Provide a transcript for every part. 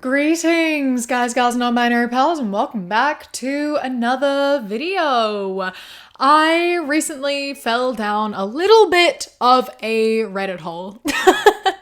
Greetings, guys, gals, non-binary pals, and welcome back to another video. I recently fell down a little bit of a Reddit hole,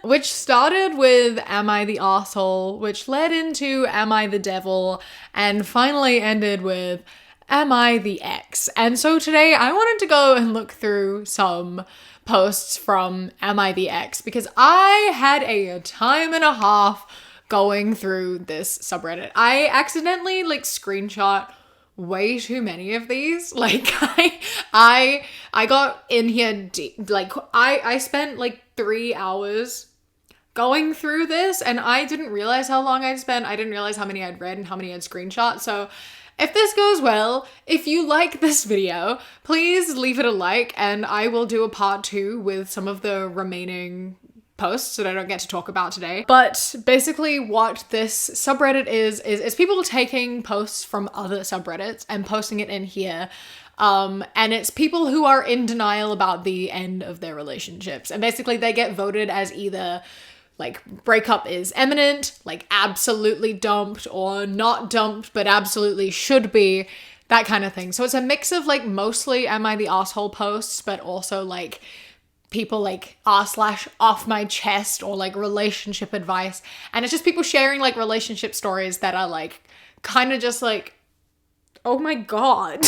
which started with Am I the Arsehole, which led into Am I the Devil, and finally ended with Am I the Ex? And so today I wanted to go and look through some posts from Am I the Ex? Because I had a time and a half going through this subreddit. I accidentally screenshot way too many of these. I got in here deep. I spent 3 hours going through this, and I didn't realize how long I'd spent. I didn't realize how many I'd read and how many I'd screenshot. So if this goes well, if you like this video, please leave it a like, and I will do a part 2 with some of the remaining posts that I don't get to talk about today. But basically what this subreddit is people taking posts from other subreddits and posting it in here. And it's people who are in denial about the end of their relationships. And basically they get voted as either breakup is imminent, absolutely dumped, or not dumped, but absolutely should be, that kind of thing. So it's a mix of mostly Am I the Asshole posts, but also people r/off my chest or relationship advice. And it's just people sharing relationship stories that are kind of just oh my god.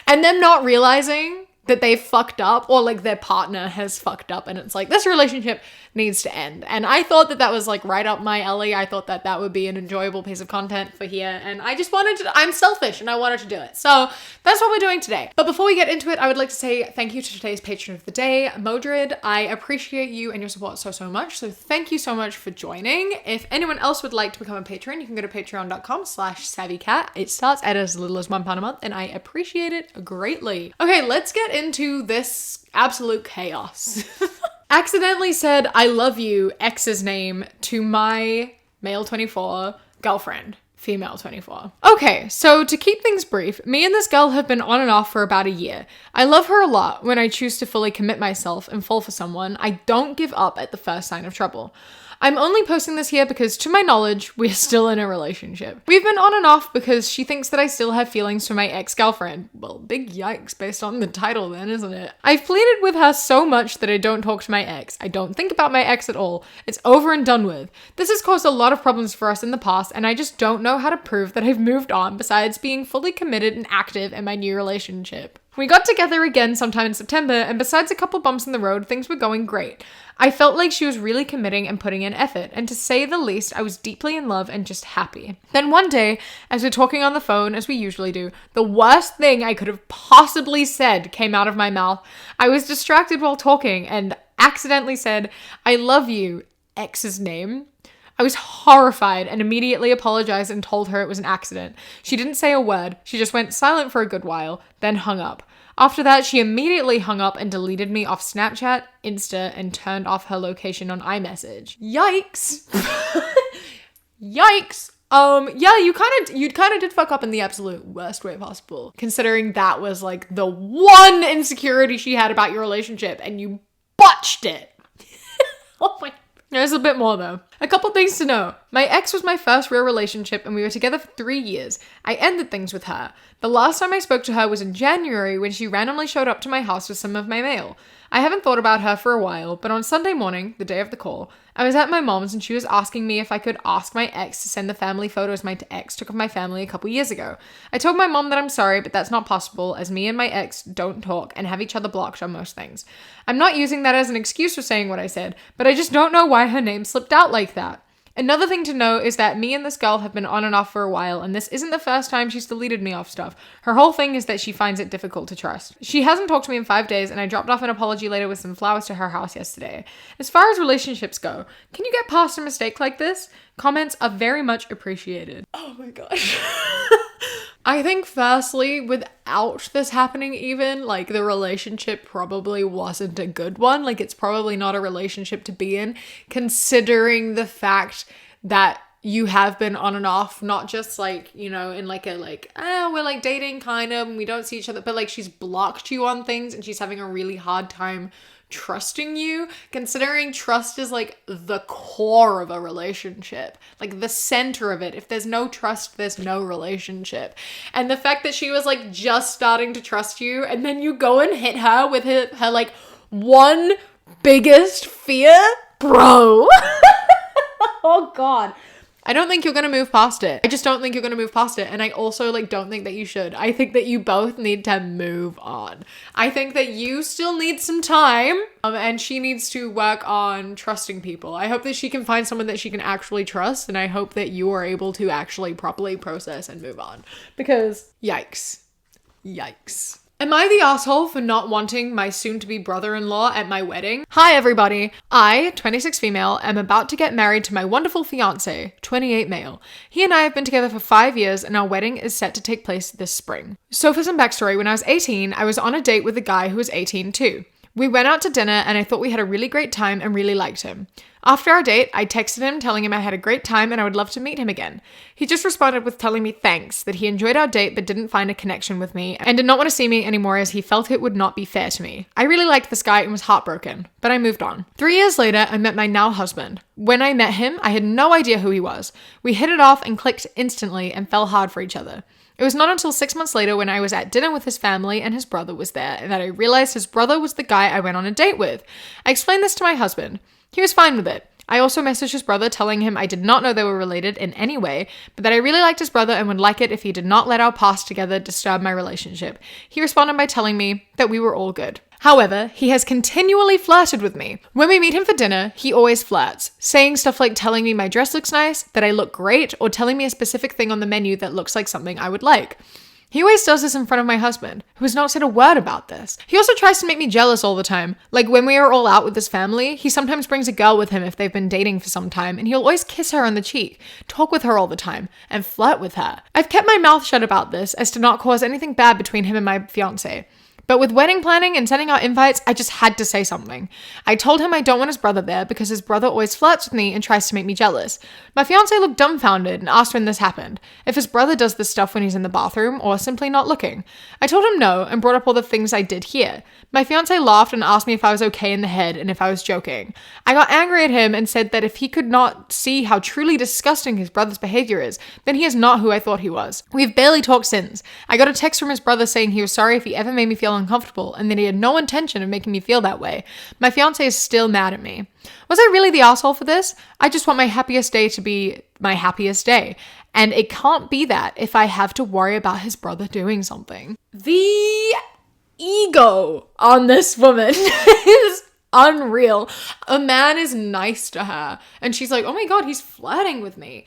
And them not realizing that they fucked up, or their partner has fucked up, and it's this relationship needs to end. And I thought that was right up my alley. I thought that that would be an enjoyable piece of content for here, and I just wanted to, I'm selfish and I wanted to do it. So that's what we're doing today. But before we get into it, I would like to say thank you to today's patron of the day, Modred. I appreciate you and your support so much. So thank you so much for joining. If anyone else would like to become a patron, you can go to patreon.com/savvycat. It starts at as little as £1 a month, and I appreciate it greatly. Okay, let's get into this absolute chaos. Accidentally said I love you, ex's name, to my male 24 girlfriend, female 24. Okay, so to keep things brief, me and this girl have been on and off for about a year. I love her a lot. When I choose to fully commit myself and fall for someone, I don't give up at the first sign of trouble. I'm only posting this here because, to my knowledge, we're still in a relationship. We've been on and off because she thinks that I still have feelings for my ex-girlfriend. Well, big yikes based on the title then, isn't it? I've pleaded with her so much that I don't talk to my ex. I don't think about my ex at all. It's over and done with. This has caused a lot of problems for us in the past, and I just don't know how to prove that I've moved on besides being fully committed and active in my new relationship. We got together again sometime in September, and besides a couple bumps in the road, things were going great. I felt like she was really committing and putting in effort, and to say the least, I was deeply in love and just happy. Then one day, as we're talking on the phone, as we usually do, the worst thing I could have possibly said came out of my mouth. I was distracted while talking and accidentally said, I love you, ex's name. I was horrified and immediately apologized and told her it was an accident. She didn't say a word. She just went silent for a good while, then hung up. After that, she immediately hung up and deleted me off Snapchat, Insta, and turned off her location on iMessage. Yikes. Yikes. Yeah, you kind of did fuck up in the absolute worst way possible, considering that was the one insecurity she had about your relationship, and you botched it. Oh my. There's a bit more though. A couple things to know. My ex was my first real relationship, and we were together for 3 years. I ended things with her. The last time I spoke to her was in January, when she randomly showed up to my house with some of my mail. I haven't thought about her for a while, but on Sunday morning, the day of the call, I was at my mom's and she was asking me if I could ask my ex to send the family photos my ex took of my family a couple years ago. I told my mom that I'm sorry, but that's not possible, as me and my ex don't talk and have each other blocked on most things. I'm not using that as an excuse for saying what I said, but I just don't know why her name slipped out like that. Another thing to know is that me and this girl have been on and off for a while, and this isn't the first time she's deleted me off stuff. Her whole thing is that she finds it difficult to trust. She hasn't talked to me in 5 days, and I dropped off an apology letter with some flowers to her house yesterday. As far as relationships go, can you get past a mistake like this? Comments are very much appreciated. Oh my gosh. I think firstly, without this happening even, the relationship probably wasn't a good one. It's probably not a relationship to be in, considering the fact that you have been on and off, not just in we're dating kind of, and we don't see each other, but she's blocked you on things and she's having a really hard time trusting you, considering trust is like the core of a relationship, like the center of it. If there's no trust, there's no relationship. And the fact that she was like just starting to trust you, and then you go and hit her with her like one biggest fear, bro. Oh God. I don't think you're going to move past it. I just don't think you're going to move past it. And I also like don't think that you should. I think that you both need to move on. I think that you still need some time and she needs to work on trusting people. I hope that she can find someone that she can actually trust. And I hope that you are able to actually properly process and move on, because yikes. Yikes. Am I the asshole for not wanting my soon-to-be brother-in-law at my wedding? Hi everybody, I, 26 female, am about to get married to my wonderful fiance, 28 male. He and I have been together for 5 years and our wedding is set to take place this spring. So for some backstory, when I was 18, I was on a date with a guy who was 18 too. We went out to dinner and I thought we had a really great time and really liked him. After our date, I texted him telling him I had a great time and I would love to meet him again. He just responded with telling me thanks, that he enjoyed our date but didn't find a connection with me and did not want to see me anymore as he felt it would not be fair to me. I really liked this guy and was heartbroken, but I moved on. 3 years later, I met my now husband. When I met him, I had no idea who he was. We hit it off and clicked instantly and fell hard for each other. It was not until 6 months later when I was at dinner with his family and his brother was there and that I realized his brother was the guy I went on a date with. I explained this to my husband. He was fine with it. I also messaged his brother telling him I did not know they were related in any way, but that I really liked his brother and would like it if he did not let our past together disturb my relationship. He responded by telling me that we were all good. However, he has continually flirted with me. When we meet him for dinner, he always flirts, saying stuff like telling me my dress looks nice, that I look great, or telling me a specific thing on the menu that looks like something I would like. He always does this in front of my husband, who has not said a word about this. He also tries to make me jealous all the time. Like when we are all out with his family, he sometimes brings a girl with him if they've been dating for some time, and he'll always kiss her on the cheek, talk with her all the time, and flirt with her. I've kept my mouth shut about this as to not cause anything bad between him and my fiance. But with wedding planning and sending out invites, I just had to say something. I told him I don't want his brother there because his brother always flirts with me and tries to make me jealous. My fiance looked dumbfounded and asked when this happened, if his brother does this stuff when he's in the bathroom or simply not looking. I told him no and brought up all the things I did here. My fiance laughed and asked me if I was okay in the head and if I was joking. I got angry at him and said that if he could not see how truly disgusting his brother's behavior is, then he is not who I thought he was. We've barely talked since. I got a text from his brother saying he was sorry if he ever made me feel uncomfortable and that he had no intention of making me feel that way. My fiance is still mad at me. Was I really the asshole for this? I just want my happiest day to be my happiest day. And it can't be that if I have to worry about his brother doing something. The ego on this woman is unreal. A man is nice to her and she's like, oh my God, he's flirting with me.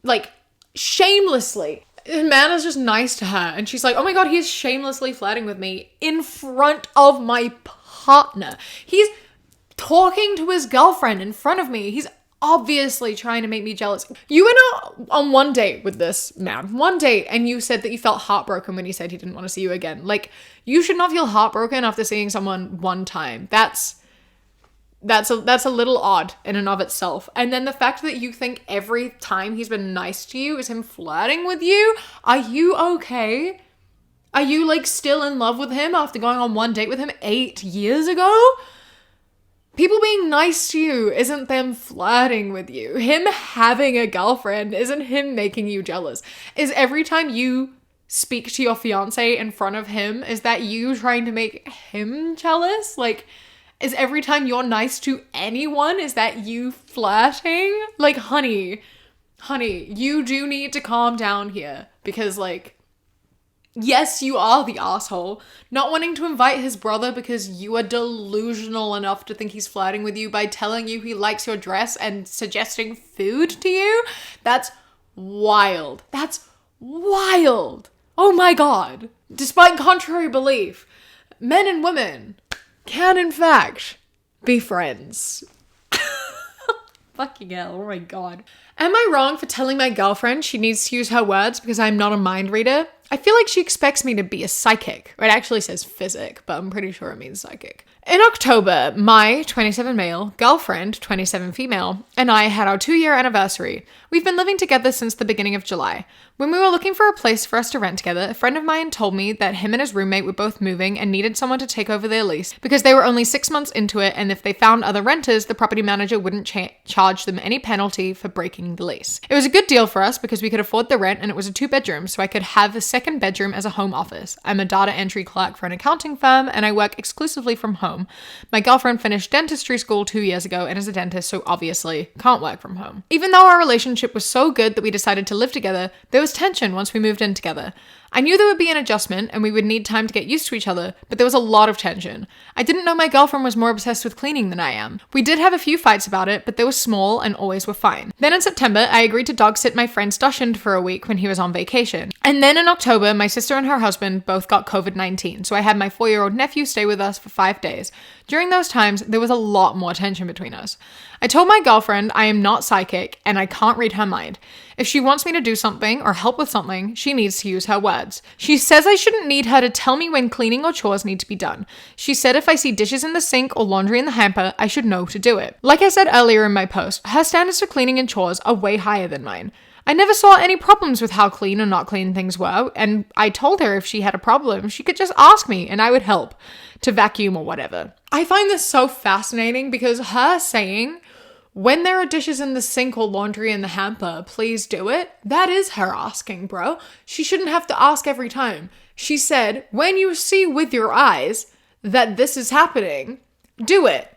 Like shamelessly. A man is just nice to her and she's like, oh my God, he's shamelessly flirting with me in front of my partner. He's talking to his girlfriend in front of me. He's obviously trying to make me jealous. You went out on one date with this man, one date, and you said that you felt heartbroken when he said he didn't want to see you again. Like, you should not feel heartbroken after seeing someone one time. That's a little odd in and of itself. And then the fact that you think every time he's been nice to you is him flirting with you. Are you okay? Are you like still in love with him after going on one date with him 8 years ago? People being nice to you isn't them flirting with you. Him having a girlfriend isn't him making you jealous. Is every time you speak to your fiance in front of him, is that you trying to make him jealous? Like, is every time you're nice to anyone, is that you flirting? Like, honey, you do need to calm down here because like, yes, you are the asshole. Not wanting to invite his brother because you are delusional enough to think he's flirting with you by telling you he likes your dress and suggesting food to you. That's wild. That's wild. Oh my God. Despite contrary belief, men and women can in fact be friends. Fucking hell, oh my God. Am I wrong for telling my girlfriend she needs to use her words because I'm not a mind reader? I feel like she expects me to be a psychic. It actually says physic, but I'm pretty sure it means psychic. In October, my 27 male, girlfriend, 27 female, and I had our 2-year anniversary. We've been living together since the beginning of July. When we were looking for a place for us to rent together, a friend of mine told me that him and his roommate were both moving and needed someone to take over their lease because they were only 6 months into it, and if they found other renters, the property manager wouldn't charge them any penalty for breaking the lease. It was a good deal for us because we could afford the rent, and it was a 2-bedroom, so I could have a second bedroom as a home office. I'm a data entry clerk for an accounting firm, and I work exclusively from home. My girlfriend finished dentistry school 2 years ago and is a dentist, so obviously can't work from home. Even though our relationship was so good that we decided to live together, there was tension once we moved in together. I knew there would be an adjustment and we would need time to get used to each other, but there was a lot of tension. I didn't know my girlfriend was more obsessed with cleaning than I am. We did have a few fights about it, but they were small and always were fine. Then in September, I agreed to dog sit my friend Dushin for a week when he was on vacation. And then in October, my sister and her husband both got COVID-19, so I had my 4-year-old nephew stay with us for 5 days. During those times, there was a lot more tension between us. I told my girlfriend I am not psychic and I can't read her mind. If she wants me to do something or help with something, she needs to use her words. She says I shouldn't need her to tell me when cleaning or chores need to be done. She said if I see dishes in the sink or laundry in the hamper, I should know to do it. Like I said earlier in my post, her standards for cleaning and chores are way higher than mine. I never saw any problems with how clean or not clean things were, and I told her if she had a problem, she could just ask me and I would help to vacuum or whatever. I find this so fascinating because her saying, when there are dishes in the sink or laundry in the hamper, please do it. That is her asking, bro. She shouldn't have to ask every time. She said, when you see with your eyes that this is happening, do it.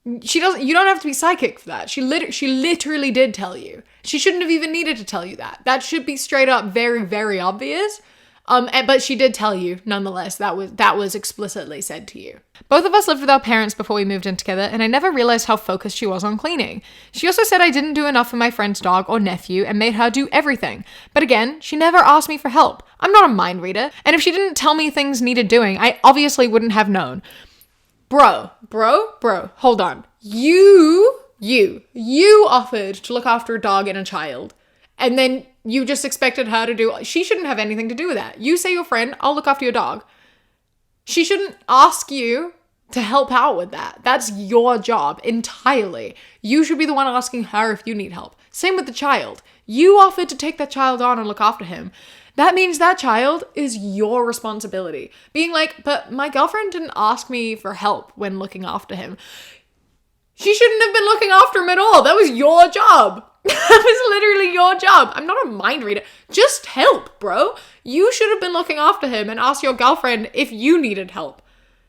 You don't have to be psychic for that. She literally did tell you. She shouldn't have even needed to tell you that. That should be straight up very, very obvious. But she did tell you, nonetheless. That was explicitly said to you. Both of us lived with our parents before we moved in together, and I never realized how focused she was on cleaning. She also said I didn't do enough for my friend's dog or nephew and made her do everything. But again, she never asked me for help. I'm not a mind reader, and if she didn't tell me things needed doing, I obviously wouldn't have known. Bro, hold on. You offered to look after a dog and a child, and then you just expected her to do. She shouldn't have anything to do with that. You say your friend, I'll look after your dog. She shouldn't ask you to help out with that. That's your job entirely. You should be the one asking her if you need help. Same with the child. You offered to take that child on and look after him. That means that child is your responsibility. Being like, but my girlfriend didn't ask me for help when looking after him. She shouldn't have been looking after him at all. That was your job. That was literally your job. I'm not a mind reader. Just help, bro. You should have been looking after him and asked your girlfriend if you needed help.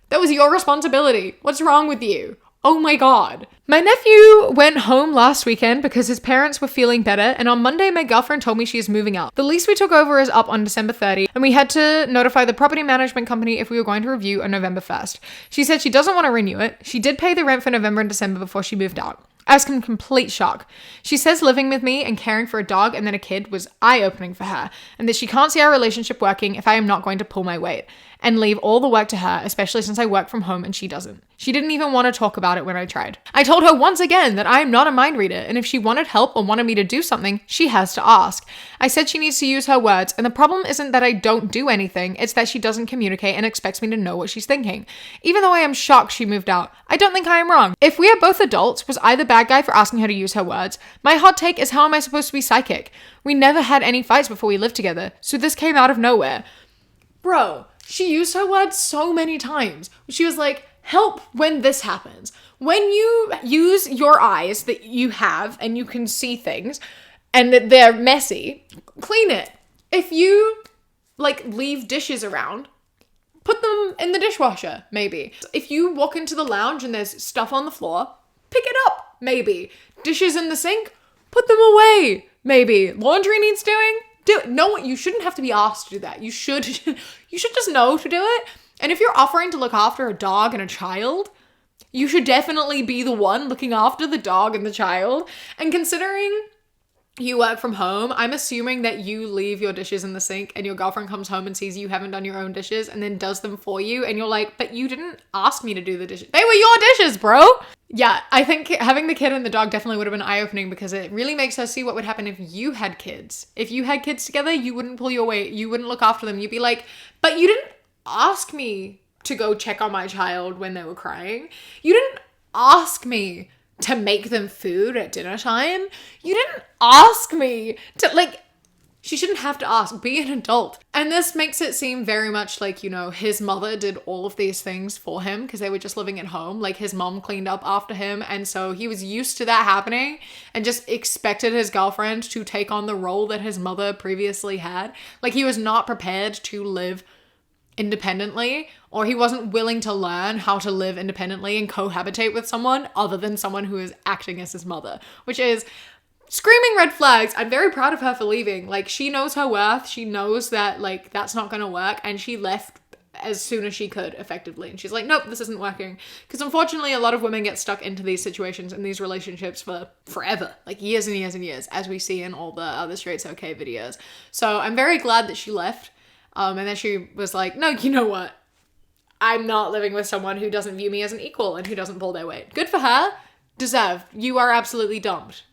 That was your responsibility. What's wrong with you? Oh my God. My nephew went home last weekend because his parents were feeling better, and on Monday my girlfriend told me she is moving out. The lease we took over is up on December 30, and we had to notify the property management company if we were going to review on November 1st. She said she doesn't want to renew it. She did pay the rent for November and December before she moved out. I was in complete shock. She says living with me and caring for a dog and then a kid was eye-opening for her, and that she can't see our relationship working if I am not going to pull my weight and leave all the work to her, especially since I work from home and she doesn't. She didn't even want to talk about it when I tried. I told her once again that I am not a mind reader, and if she wanted help or wanted me to do something, she has to ask. I said she needs to use her words, and the problem isn't that I don't do anything, it's that she doesn't communicate and expects me to know what she's thinking. Even though I am shocked she moved out, I don't think I am wrong. If we are both adults, was I the bad guy for asking her to use her words? My hot take is, how am I supposed to be psychic? We never had any fights before we lived together, so this came out of nowhere. Bro, she used her words so many times. She was like, help when this happens. When you use your eyes that you have and you can see things and that they're messy, clean it. If you leave dishes around, put them in the dishwasher, maybe. If you walk into the lounge and there's stuff on the floor, pick it up, maybe. Dishes in the sink, put them away, maybe. Laundry needs doing, do it. No, you shouldn't have to be asked to do that. You should just know to do it. And if you're offering to look after a dog and a child, you should definitely be the one looking after the dog and the child. And considering you work from home, I'm assuming that you leave your dishes in the sink and your girlfriend comes home and sees you haven't done your own dishes and then does them for you. And you're like, but you didn't ask me to do the dishes. They were your dishes, bro. Yeah, I think having the kid and the dog definitely would have been eye-opening because it really makes her see what would happen if you had kids. If you had kids together, you wouldn't pull your weight. You wouldn't look after them. You'd be like, but you didn't ask me to go check on my child when they were crying. You didn't ask me to make them food at dinner time. You didn't ask me to, like, she shouldn't have to ask. Be an adult. And this makes it seem very much like, you know, his mother did all of these things for him because they were just living at home. Like, his mom cleaned up after him. And so he was used to that happening and just expected his girlfriend to take on the role that his mother previously had. Like, he was not prepared to live independently, or he wasn't willing to learn how to live independently and cohabitate with someone other than someone who is acting as his mother, which is screaming red flags. I'm very proud of her for leaving. Like, she knows her worth. She knows that, like, that's not gonna work, and she left as soon as she could, effectively. And she's like, nope, this isn't working. Because unfortunately, a lot of women get stuck into these situations and these relationships for forever, like years and years and years, as we see in all the other Straight's Okay videos. So I'm very glad that she left. And then she was like, no, you know what? I'm not living with someone who doesn't view me as an equal and who doesn't pull their weight. Good for her. Deserved. You are absolutely dumped.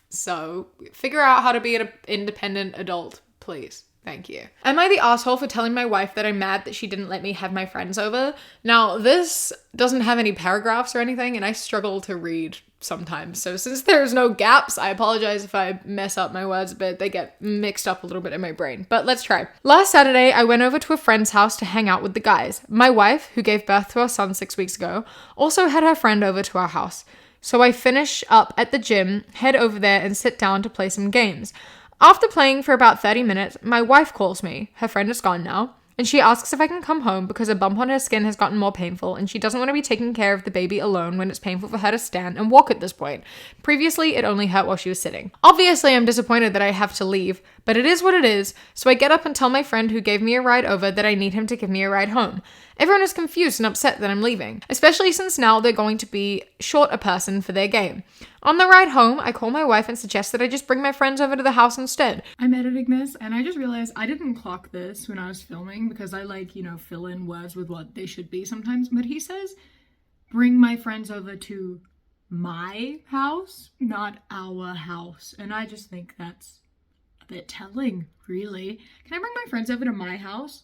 So figure out how to be an independent adult, please. Thank you. Am I the asshole for telling my wife that I'm mad that she didn't let me have my friends over? Now, this doesn't have any paragraphs or anything, and I struggle to read sometimes. So since there's no gaps, I apologize if I mess up my words a bit. They get mixed up a little bit in my brain, but let's try. Last Saturday, I went over to a friend's house to hang out with the guys. My wife, who gave birth to our son 6 weeks ago, also had her friend over to our house. So I finish up at the gym, head over there and sit down to play some games. After playing for about 30 minutes, my wife calls me. Her friend is gone now. And she asks if I can come home because a bump on her skin has gotten more painful and she doesn't want to be taking care of the baby alone when it's painful for her to stand and walk at this point. Previously, it only hurt while she was sitting. Obviously, I'm disappointed that I have to leave, but it is what it is, so I get up and tell my friend who gave me a ride over that I need him to give me a ride home. Everyone is confused and upset that I'm leaving, especially since now they're going to be short a person for their game. On the ride home, I call my wife and suggest that I just bring my friends over to the house instead. I'm editing this and I just realized I didn't clock this when I was filming because I like, you know, fill in words with what they should be sometimes. But he says, bring my friends over to my house, not our house. And I just think that's a bit telling, really. Can I bring my friends over to my house?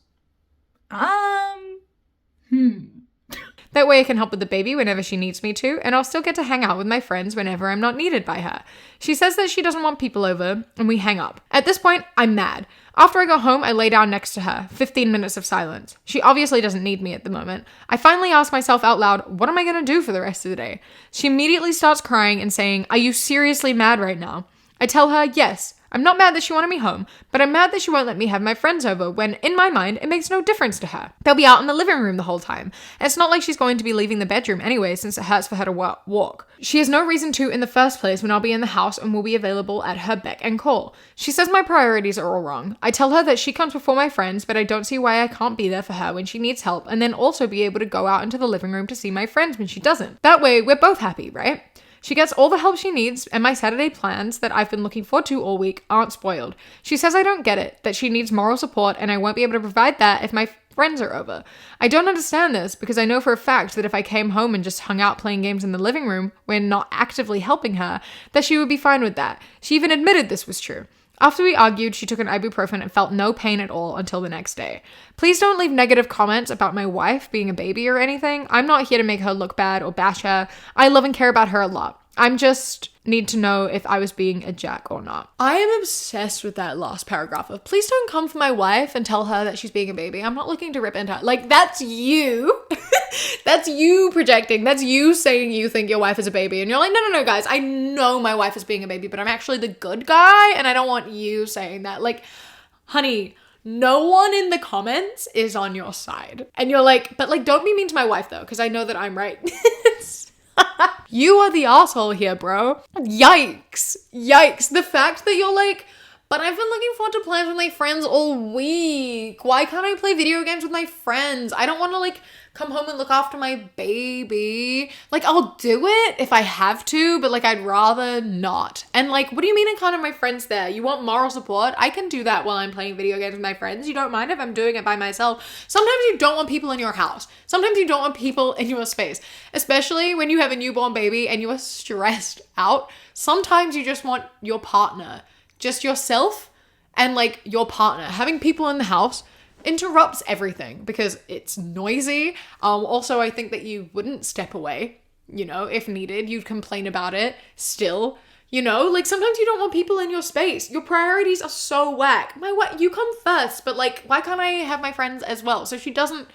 That way I can help with the baby whenever she needs me to, and I'll still get to hang out with my friends whenever I'm not needed by her. She says that she doesn't want people over, and we hang up. At this point, I'm mad. After I go home, I lay down next to her. 15 minutes of silence. She obviously doesn't need me at the moment. I finally ask myself out loud, what am I gonna do for the rest of the day? She immediately starts crying and saying, are you seriously mad right now? I tell her, yes. I'm not mad that she wanted me home, but I'm mad that she won't let me have my friends over when, in my mind, it makes no difference to her. They'll be out in the living room the whole time. And it's not like she's going to be leaving the bedroom anyway since it hurts for her to walk. She has no reason to in the first place when I'll be in the house and will be available at her beck and call. She says my priorities are all wrong. I tell her that she comes before my friends, but I don't see why I can't be there for her when she needs help and then also be able to go out into the living room to see my friends when she doesn't. That way, we're both happy, right? She gets all the help she needs, and my Saturday plans that I've been looking forward to all week aren't spoiled. She says I don't get it, that she needs moral support, and I won't be able to provide that if my friends are over. I don't understand this, because I know for a fact that if I came home and just hung out playing games in the living room when not actively helping her, that she would be fine with that. She even admitted this was true. After we argued, she took an ibuprofen and felt no pain at all until the next day. Please don't leave negative comments about my wife being a baby or anything. I'm not here to make her look bad or bash her. I love and care about her a lot. I'm just need to know if I was being a jack or not. I am obsessed with that last paragraph of please don't come for my wife and tell her that she's being a baby. I'm not looking to rip into her. Like, that's you. That's you projecting. That's you saying you think your wife is a baby. And you're like, no, guys, I know my wife is being a baby, but I'm actually the good guy. And I don't want you saying that. Like, honey, no one in the comments is on your side. And you're like, but like, don't be mean to my wife though, because I know that I'm right. You are the asshole here, bro. Yikes. The fact that you're like, But I've been looking forward to plans with my friends all week. Why can't I play video games with my friends? I don't want to like come home and look after my baby. Like, I'll do it if I have to, but like I'd rather not. And like, what do you mean I can't have my friends there? You want moral support? I can do that while I'm playing video games with my friends. You don't mind if I'm doing it by myself. Sometimes you don't want people in your house. Sometimes you don't want people in your space, especially when you have a newborn baby and you are stressed out. Sometimes you just want your partner. Just yourself and like your partner. Having people in the house interrupts everything because it's noisy. Also, I think that you wouldn't step away, you know, if needed. You'd complain about it still, you know, like sometimes you don't want people in your space. Your priorities are so whack. You come first, but like, why can't I have my friends as well? So she doesn't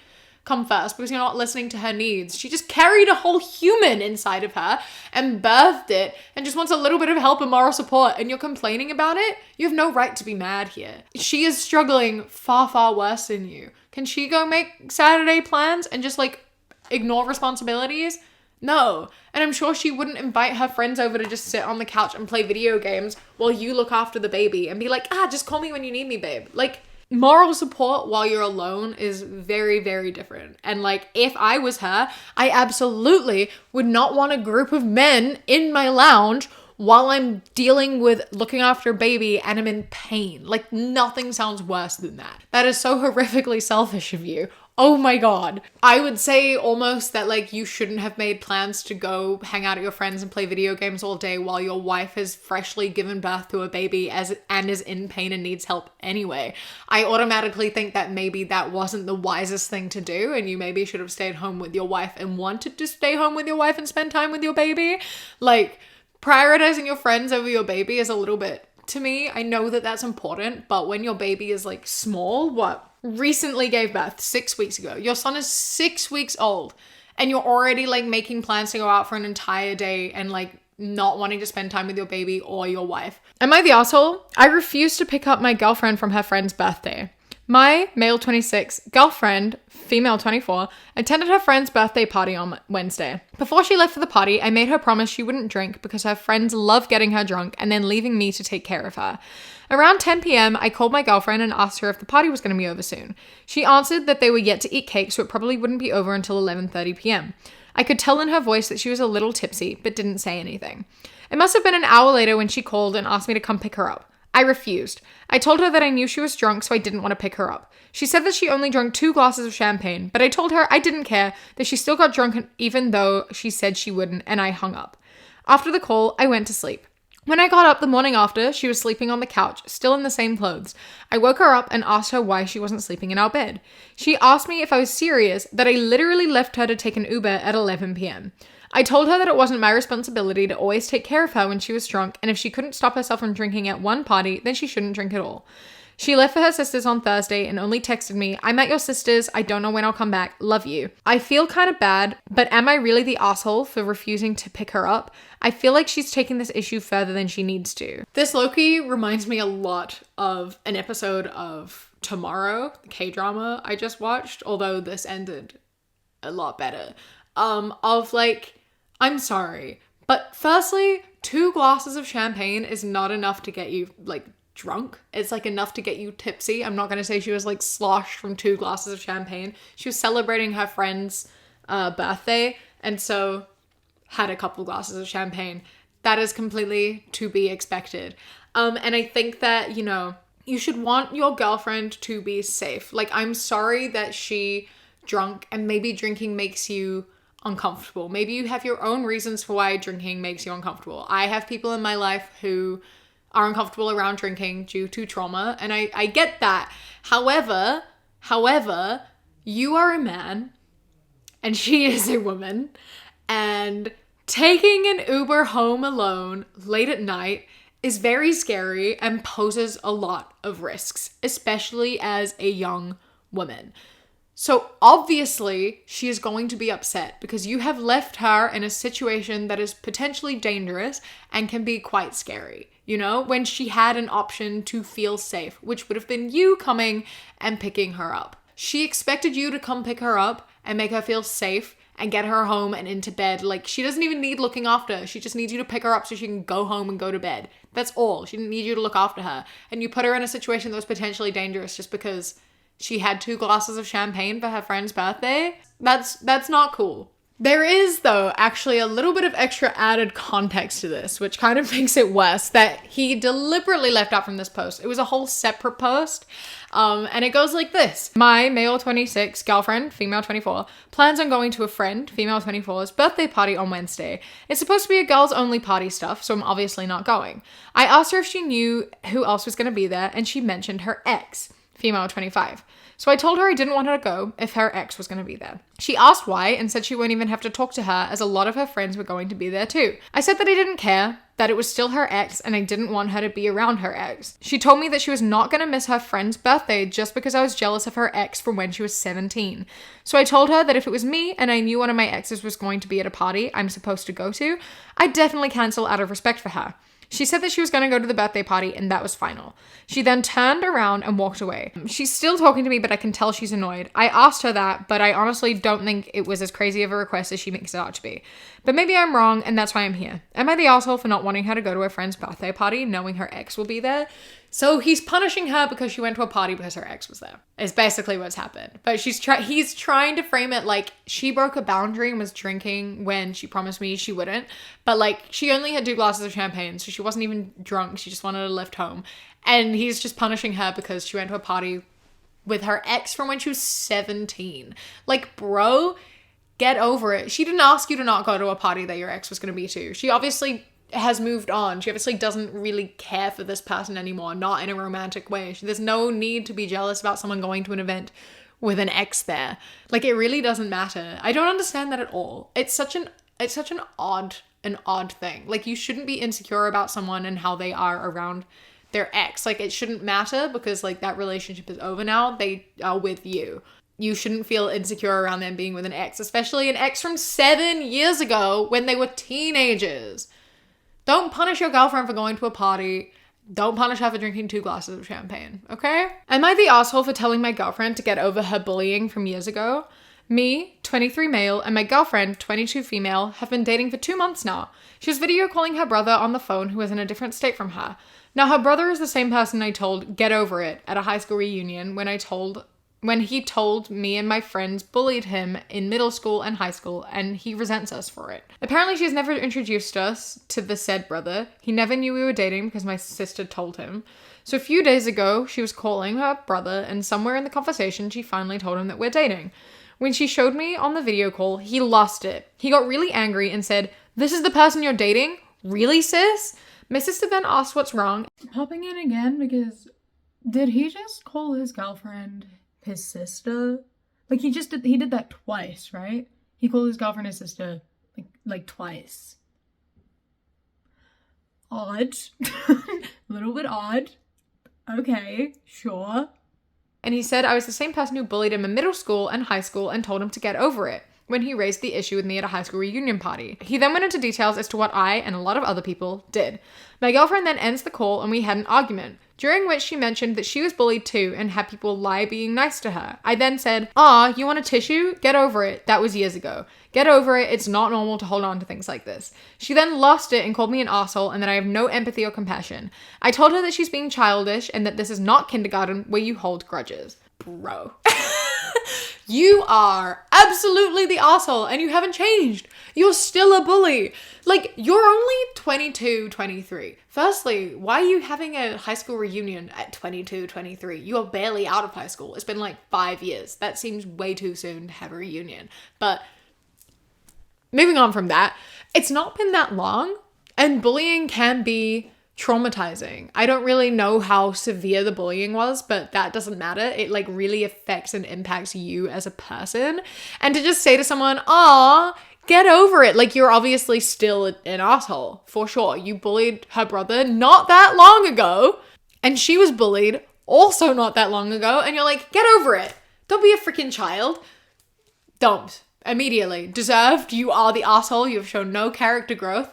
come first because you're not listening to her needs. She just carried a whole human inside of her and birthed it and just wants a little bit of help and moral support, and you're complaining about it? You have no right to be mad here. She is struggling far, far worse than you. Can she go make Saturday plans and just like ignore responsibilities? No. And I'm sure she wouldn't invite her friends over to just sit on the couch and play video games while you look after the baby and be like, just call me when you need me, babe. Like, moral support while you're alone is very, very different. And like, if I was her, I absolutely would not want a group of men in my lounge while I'm dealing with looking after a baby and I'm in pain. Like, nothing sounds worse than that. That is so horrifically selfish of you. Oh my God. I would say almost that like you shouldn't have made plans to go hang out at your friends and play video games all day while your wife has freshly given birth to a baby and is in pain and needs help anyway. I automatically think that maybe that wasn't the wisest thing to do, and you maybe should have stayed home with your wife and wanted to stay home with your wife and spend time with your baby. Like, prioritizing your friends over your baby is a little bit, to me, I know that that's important, but when your baby is like small, recently gave birth 6 weeks ago. Your son is 6 weeks old and you're already like making plans to go out for an entire day and like not wanting to spend time with your baby or your wife. Am I the asshole? I refused to pick up my girlfriend from her friend's birthday. My male 26 girlfriend, female 24, attended her friend's birthday party on Wednesday. Before she left for the party, I made her promise she wouldn't drink because her friends love getting her drunk and then leaving me to take care of her. Around 10 p.m, I called my girlfriend and asked her if the party was going to be over soon. She answered that they were yet to eat cake, so it probably wouldn't be over until 11:30 p.m. I could tell in her voice that she was a little tipsy, but didn't say anything. It must have been an hour later when she called and asked me to come pick her up. I refused. I told her that I knew she was drunk, so I didn't want to pick her up. She said that she only drank 2 glasses of champagne, but I told her I didn't care, that she still got drunk even though she said she wouldn't, and I hung up. After the call, I went to sleep. When I got up the morning after, she was sleeping on the couch, still in the same clothes. I woke her up and asked her why she wasn't sleeping in our bed. She asked me if I was serious, that I literally left her to take an Uber at 11 p.m. I told her that it wasn't my responsibility to always take care of her when she was drunk, and if she couldn't stop herself from drinking at one party, then she shouldn't drink at all. She left for her sister's on Thursday and only texted me, "I'm at your sister's, I don't know when I'll come back, love you." I feel kind of bad, but am I really the asshole for refusing to pick her up? I feel like she's taking this issue further than she needs to. This low-key reminds me a lot of an episode of Tomorrow, the K-drama I just watched, although this ended a lot better. Of like, I'm sorry, but firstly, 2 glasses of champagne is not enough to get you like drunk. It's like enough to get you tipsy. I'm not going to say she was like sloshed from 2 glasses of champagne. She was celebrating her friend's birthday and so had a couple glasses of champagne. That is completely to be expected. And I think that, you know, you should want your girlfriend to be safe. Like, I'm sorry that she drunk and maybe drinking makes you uncomfortable. Maybe you have your own reasons for why drinking makes you uncomfortable. I have people in my life who are uncomfortable around drinking due to trauma, and I get that. However, you are a man and she is a woman, and taking an Uber home alone late at night is very scary and poses a lot of risks, especially as a young woman. So obviously she is going to be upset because you have left her in a situation that is potentially dangerous and can be quite scary, you know, when she had an option to feel safe, which would have been you coming and picking her up. She expected you to come pick her up and make her feel safe and get her home and into bed. Like, she doesn't even need looking after. She just needs you to pick her up so she can go home and go to bed. That's all. She didn't need you to look after her. And you put her in a situation that was potentially dangerous just because she had 2 glasses of champagne for her friend's birthday. That's not cool. There is, though, actually a little bit of extra added context to this, which kind of makes it worse, that he deliberately left out from this post. It was a whole separate post, and it goes like this. My male 26 girlfriend, female 24, plans on going to a friend, female 24's, birthday party on Wednesday. It's supposed to be a girls-only party stuff, so I'm obviously not going. I asked her if she knew who else was going to be there, and she mentioned her ex, female 25. So I told her I didn't want her to go if her ex was going to be there. She asked why and said she won't even have to talk to her as a lot of her friends were going to be there too. I said that I didn't care, that it was still her ex and I didn't want her to be around her ex. She told me that she was not going to miss her friend's birthday just because I was jealous of her ex from when she was 17. So I told her that if it was me and I knew one of my exes was going to be at a party I'm supposed to go to, I'd definitely cancel out of respect for her. She said that she was going to go to the birthday party and that was final. She then turned around and walked away. She's still talking to me, but I can tell she's annoyed. I asked her that, but I honestly don't think it was as crazy of a request as she makes it out to be. But maybe I'm wrong and that's why I'm here. Am I the asshole for not wanting her to go to her friend's birthday party knowing her ex will be there? So he's punishing her because she went to a party because her ex was there. Is basically what's happened. But he's trying to frame it like she broke a boundary and was drinking when she promised me she wouldn't. But like she only had 2 glasses of champagne, so she wasn't even drunk. She just wanted to lift home. And he's just punishing her because she went to a party with her ex from when she was 17. Like, bro, get over it. She didn't ask you to not go to a party that your ex was going to be to. She obviously has moved on. She obviously doesn't really care for this person anymore, not in a romantic way. There's no need to be jealous about someone going to an event with an ex there. Like, it really doesn't matter. I don't understand that at all. It's such an odd thing. Like, you shouldn't be insecure about someone and how they are around their ex. Like, it shouldn't matter because like that relationship is over now. They are with you. You shouldn't feel insecure around them being with an ex, especially an ex from 7 years ago when they were teenagers. Don't punish your girlfriend for going to a party. Don't punish her for drinking 2 glasses of champagne, okay? Am I the asshole for telling my girlfriend to get over her bullying from years ago? Me, 23 male, and my girlfriend, 22 female, have been dating for 2 months now. She was video calling her brother on the phone who is in a different state from her. Now, her brother is the same person I told get over it at a high school reunion when he told me and my friends bullied him in middle school and high school, and he resents us for it. Apparently, she's never introduced us to the said brother. He never knew we were dating because my sister told him. So a few days ago, she was calling her brother, and somewhere in the conversation, she finally told him that we're dating. When she showed me on the video call, he lost it. He got really angry and said, "This is the person you're dating? Really, sis?" My sister then asked what's wrong. Popping in again because did he just call his girlfriend his sister? Like he did that twice, right? He called his girlfriend his sister like twice. Odd. A little bit odd. Okay, sure. And he said I was the same person who bullied him in middle school and high school and told him to get over it when he raised the issue with me at a high school reunion party. He then went into details as to what I and a lot of other people did. My girlfriend then ends the call and we had an argument, during which she mentioned that she was bullied too and had people lie being nice to her. I then said, you want a tissue? Get over it. That was years ago. Get over it. It's not normal to hold on to things like this. She then lost it and called me an asshole and that I have no empathy or compassion. I told her that she's being childish and that this is not kindergarten where you hold grudges. Bro. You are absolutely the asshole and you haven't changed. You're still a bully. Like, you're only 22, 23. Firstly, why are you having a high school reunion at 22, 23? You are barely out of high school. It's been like 5 years. That seems way too soon to have a reunion. But moving on from that, it's not been that long and bullying can be traumatizing. I don't really know how severe the bullying was, but that doesn't matter. It like really affects and impacts you as a person. And to just say to someone, get over it. Like, you're obviously still an asshole, for sure. You bullied her brother not that long ago, and she was bullied also not that long ago, and you're like, get over it. Don't be a freaking child. Don't. Immediately. Deserved. You are the asshole. You have shown no character growth.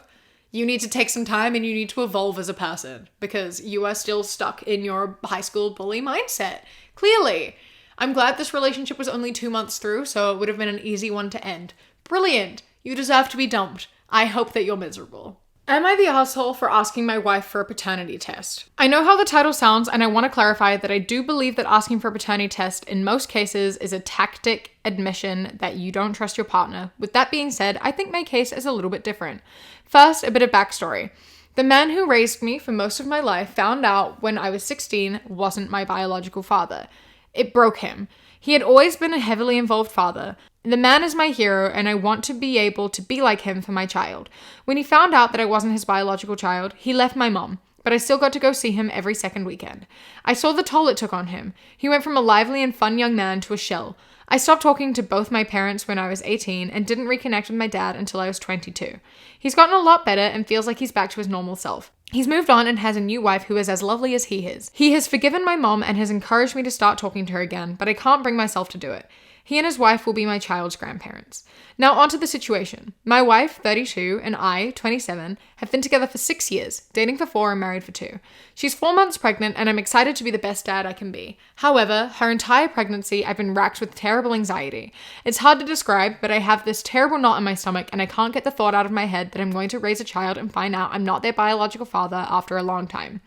You need to take some time and you need to evolve as a person because you are still stuck in your high school bully mindset. Clearly. I'm glad this relationship was only 2 months through, so it would have been an easy one to end. Brilliant. You deserve to be dumped. I hope that you're miserable. Am I the asshole for asking my wife for a paternity test? I know how the title sounds, and I want to clarify that I do believe that asking for a paternity test in most cases is a tactic admission that you don't trust your partner. With that being said, I think my case is a little bit different. First, a bit of backstory. The man who raised me for most of my life found out when I was 16 wasn't my biological father. It broke him. He had always been a heavily involved father. The man is my hero, and I want to be able to be like him for my child. When he found out that I wasn't his biological child, he left my mom, but I still got to go see him every second weekend. I saw the toll it took on him. He went from a lively and fun young man to a shell. I stopped talking to both my parents when I was 18 and didn't reconnect with my dad until I was 22. He's gotten a lot better and feels like he's back to his normal self. He's moved on and has a new wife who is as lovely as he is. He has forgiven my mom and has encouraged me to start talking to her again, but I can't bring myself to do it. He and his wife will be my child's grandparents. Now onto the situation. My wife, 32, and I, 27, have been together for 6 years, dating for 4 and married for 2. She's 4 months pregnant and I'm excited to be the best dad I can be. However, her entire pregnancy I've been racked with terrible anxiety. It's hard to describe, but I have this terrible knot in my stomach and I can't get the thought out of my head that I'm going to raise a child and find out I'm not their biological father after a long time.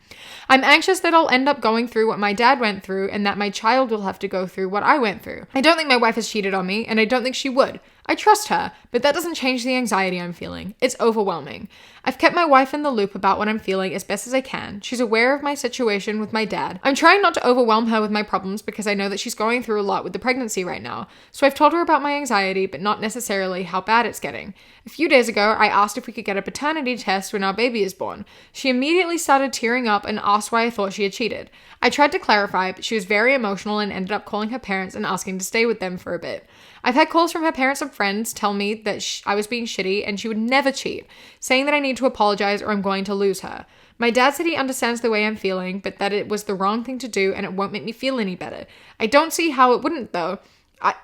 I'm anxious that I'll end up going through what my dad went through and that my child will have to go through what I went through. I don't think my wife has cheated on me and I don't think she would. I trust her, but that doesn't change the anxiety I'm feeling. It's overwhelming. I've kept my wife in the loop about what I'm feeling as best as I can. She's aware of my situation with my dad. I'm trying not to overwhelm her with my problems because I know that she's going through a lot with the pregnancy right now. So I've told her about my anxiety, but not necessarily how bad it's getting. A few days ago, I asked if we could get a paternity test when our baby is born. She immediately started tearing up and asked why I thought she had cheated. I tried to clarify, but she was very emotional and ended up calling her parents and asking to stay with them for a bit. I've had calls from her parents and friends tell me that I was being shitty and she would never cheat, saying that I need to apologize or I'm going to lose her. My dad said he understands the way I'm feeling, but that it was the wrong thing to do and it won't make me feel any better. I don't see how it wouldn't though.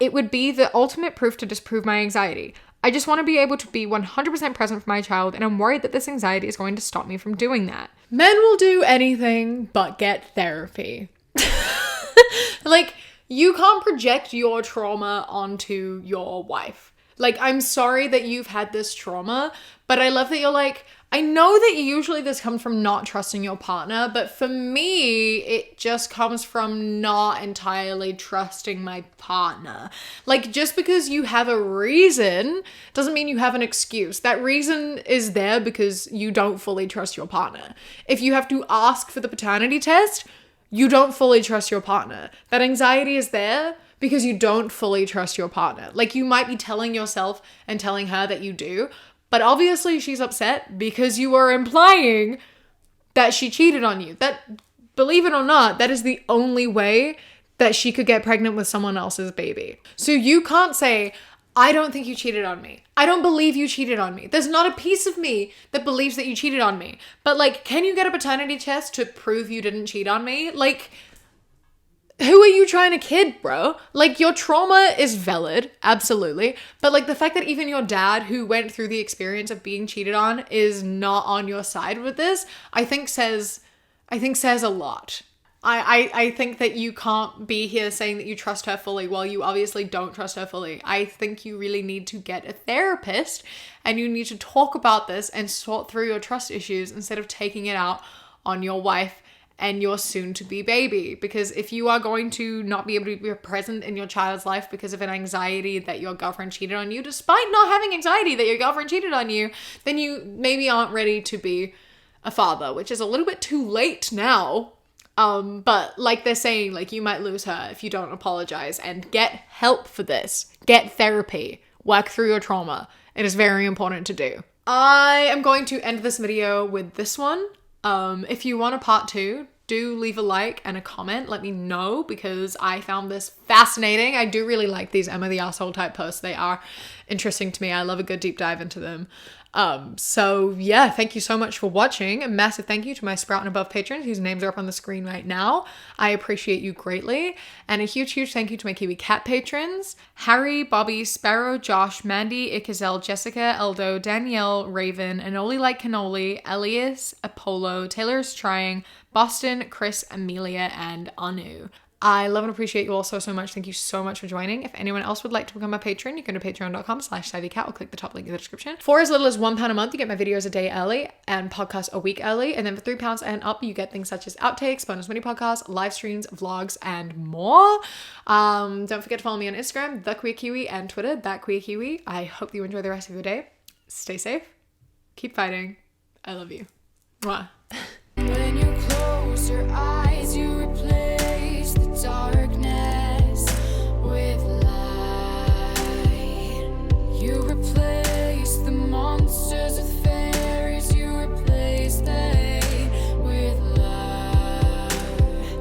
It would be the ultimate proof to disprove my anxiety. I just want to be able to be 100% present for my child and I'm worried that this anxiety is going to stop me from doing that. Men will do anything but get therapy. Like, you can't project your trauma onto your wife. Like, I'm sorry that you've had this trauma, but I love that you're like, I know that usually this comes from not trusting your partner, but for me, it just comes from not entirely trusting my partner. Like, just because you have a reason doesn't mean you have an excuse. That reason is there because you don't fully trust your partner. If you have to ask for the paternity test, you don't fully trust your partner. That anxiety is there because you don't fully trust your partner. Like, you might be telling yourself and telling her that you do, but obviously she's upset because you are implying that she cheated on you. That, believe it or not, that is the only way that she could get pregnant with someone else's baby. So you can't say, I don't think you cheated on me. I don't believe you cheated on me. There's not a piece of me that believes that you cheated on me. But like, can you get a paternity test to prove you didn't cheat on me? Like, who are you trying to kid, bro? Like, your trauma is valid, absolutely. But like, the fact that even your dad, who went through the experience of being cheated on, is not on your side with this, I think says a lot. I think that you can't be here saying that you trust her fully while you obviously don't trust her fully. I think you really need to get a therapist and you need to talk about this and sort through your trust issues instead of taking it out on your wife and your soon-to-be baby. Because if you are going to not be able to be present in your child's life because of an anxiety that your girlfriend cheated on you, despite not having anxiety that your girlfriend cheated on you, then you maybe aren't ready to be a father, which is a little bit too late now. But like they're saying, like, you might lose her if you don't apologize, and get help for this. Get therapy. Work through your trauma. It is very important to do. I am going to end this video with this one. If you want a part 2, do leave a like and a comment. Let me know because I found this fascinating. I do really like these Am I the Asshole type posts. They are interesting to me. I love a good deep dive into them. So yeah, thank you so much for watching. A massive thank you to my Sprout and Above patrons whose names are up on the screen right now. I appreciate you greatly. And a huge thank you to my Kiwi Cat patrons: Harry, Bobby, Sparrow, Josh, Mandy, Ikazel, Jessica, Eldo, Danielle, Raven, Anoli Like Cannoli, Elias, Apollo, Taylor is Trying, Boston, Chris, Amelia, and Anu. I love and appreciate you all so, so much. Thank you so much for joining. If anyone else would like to become a patron, you can go to patreon.com/SavvyCat or click the top link in the description. For as little as £1 a month, you get my videos a day early and podcasts a week early. And then for £3 and up, you get things such as outtakes, bonus mini podcasts, live streams, vlogs, and more. Don't forget to follow me on Instagram, The Queer Kiwi, and Twitter, That Queer Kiwi. I hope you enjoy the rest of your day. Stay safe. Keep fighting. I love you. Mwah. When you close your eyes.